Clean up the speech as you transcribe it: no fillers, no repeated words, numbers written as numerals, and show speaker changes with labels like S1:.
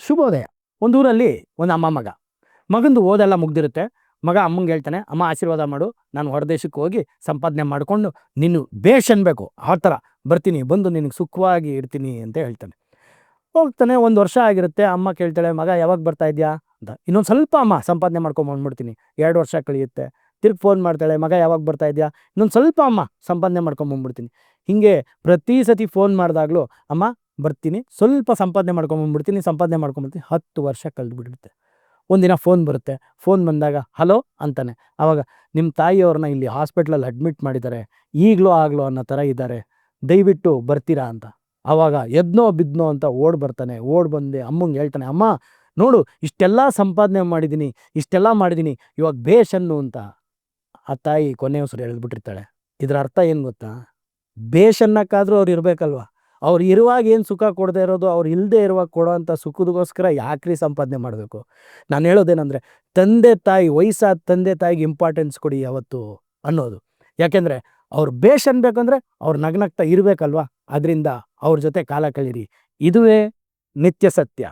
S1: ಶುಭೋದಯ. ಒಂದು ಊರಲ್ಲಿ ಒಂದು ಅಮ್ಮ ಮಗ. ಮಗಂದು ಓದೆಲ್ಲ ಮುಗ್ದಿರುತ್ತೆ. ಮಗ ಅಮ್ಮಂಗೆ ಹೇಳ್ತಾನೆ, ಅಮ್ಮ ಆಶೀರ್ವಾದ ಮಾಡು, ನಾನು ಹೊರದೇಶಕ್ಕೆ ಹೋಗಿ ಸಂಪಾದನೆ ಮಾಡಿಕೊಂಡು ನೀನು ಬೇಷ್ ಅನ್ಬೇಕು, ಆ ಥರ ಬರ್ತೀನಿ, ಬಂದು ನಿನಗೆ ಸುಖವಾಗಿ ಇರ್ತೀನಿ ಅಂತ ಹೇಳ್ತಾನೆ. ಹೋಗ್ತಾನೆ. 1 ವರ್ಷ ಆಗಿರುತ್ತೆ. ಅಮ್ಮ ಕೇಳ್ತಾಳೆ, ಮಗ ಯಾವಾಗ ಬರ್ತಾ ಇದೆಯಾ ಅಂತ. ಇನ್ನೊಂದು ಸ್ವಲ್ಪ ಅಮ್ಮ ಸಂಪಾದನೆ ಮಾಡ್ಕೊಂಬಂದ್ಬಿಡ್ತೀನಿ. 2 ವರ್ಷ ಕಳೆಯುತ್ತೆ. ತಿರ್ಗಿ ಫೋನ್ ಮಾಡ್ತಾಳೆ, ಮಗ ಯಾವಾಗ ಬರ್ತಾ ಇದೆಯಾ, ಇನ್ನೊಂದು ಸ್ವಲ್ಪ ಅಮ್ಮ ಸಂಪಾದನೆ ಮಾಡ್ಕೊಂಬಂದ್ಬಿಡ್ತೀನಿ. ಹೀಗೆ ಪ್ರತಿ ಸತಿ ಫೋನ್ ಮಾಡಿದಾಗಲೂ, ಅಮ್ಮ ಬರ್ತೀನಿ, ಸ್ವಲ್ಪ ಸಂಪಾದನೆ ಮಾಡ್ಕೊಂಬಂದ್ಬಿಡ್ತೀನಿ, ಸಂಪಾದನೆ ಮಾಡ್ಕೊಂಬರ್ತೀನಿ. 10 ವರ್ಷ ಕಳೆದುಬಿಟ್ಟಿರುತ್ತೆ. ಒಂದಿನ ಫೋನ್ ಬರುತ್ತೆ. ಫೋನ್ ಬಂದಾಗ ಹಲೋ ಅಂತಾನೆ. ಆವಾಗ ನಿಮ್ಮ ತಾಯಿಯವ್ರನ್ನ ಇಲ್ಲಿ ಹಾಸ್ಪಿಟ್ಲಲ್ಲಿ ಅಡ್ಮಿಟ್ ಮಾಡಿದ್ದಾರೆ, ಈಗಲೋ ಆಗಲೋ ಅನ್ನೋ ಥರ ಇದ್ದಾರೆ, ದಯವಿಟ್ಟು ಬರ್ತೀರಾ ಅಂತ. ಆವಾಗ ಎದ್ನೋ ಬಿದ್ನೋ ಅಂತ ಓಡ್ ಬರ್ತಾನೆ. ಓಡ್ ಬಂದು ಅಮ್ಮಂಗೆ ಹೇಳ್ತಾನೆ, ಅಮ್ಮ ನೋಡು ಇಷ್ಟೆಲ್ಲ ಸಂಪಾದನೆ ಮಾಡಿದ್ದೀನಿ, ಇಷ್ಟೆಲ್ಲ ಮಾಡಿದ್ದೀನಿ, ಇವಾಗ ಬೇಷ್ ಅನ್ನು ಅಂತ. ಆ ತಾಯಿ ಕೊನೆ ಉಸಿರು ಎಳೆದ್ಬಿಟ್ಟಿರ್ತಾಳೆ. ಇದರ ಅರ್ಥ ಏನು ಗೊತ್ತಾ? ಬೇಷ್ ಅನ್ನಕ್ಕಾದ್ರೂ ಅವ್ರು ಇರಬೇಕಲ್ವ. ಅವ್ರು ಇರುವಾಗ ಏನು ಸುಖ ಕೊಡದೇ ಇರೋದು, ಅವ್ರು ಇಲ್ಲದೆ ಇರುವಾಗ ಕೊಡೋವಂಥ ಸುಖದಗೋಸ್ಕರ ಯಾಕ್ರಿ ಸಂಪಾದನೆ ಮಾಡಬೇಕು? ನಾನು ಹೇಳೋದೇನೆಂದರೆ, ತಂದೆ ತಾಯಿ, ವಯಸ್ಸಾದ ತಂದೆ ತಾಯಿಗೆ ಇಂಪಾರ್ಟೆನ್ಸ್ ಕೊಡಿ ಯಾವತ್ತು ಅನ್ನೋದು. ಯಾಕೆಂದರೆ ಅವ್ರು ಬೇಷ್ ಅನ್ಬೇಕಂದ್ರೆ ಅವ್ರು ನಗ್ನಗ್ತಾ ಇರಬೇಕಲ್ವ. ಅದರಿಂದ ಅವ್ರ ಜೊತೆ ಕಾಲ ಕಳೀರಿ. ಇದುವೇ ನಿತ್ಯ ಸತ್ಯ.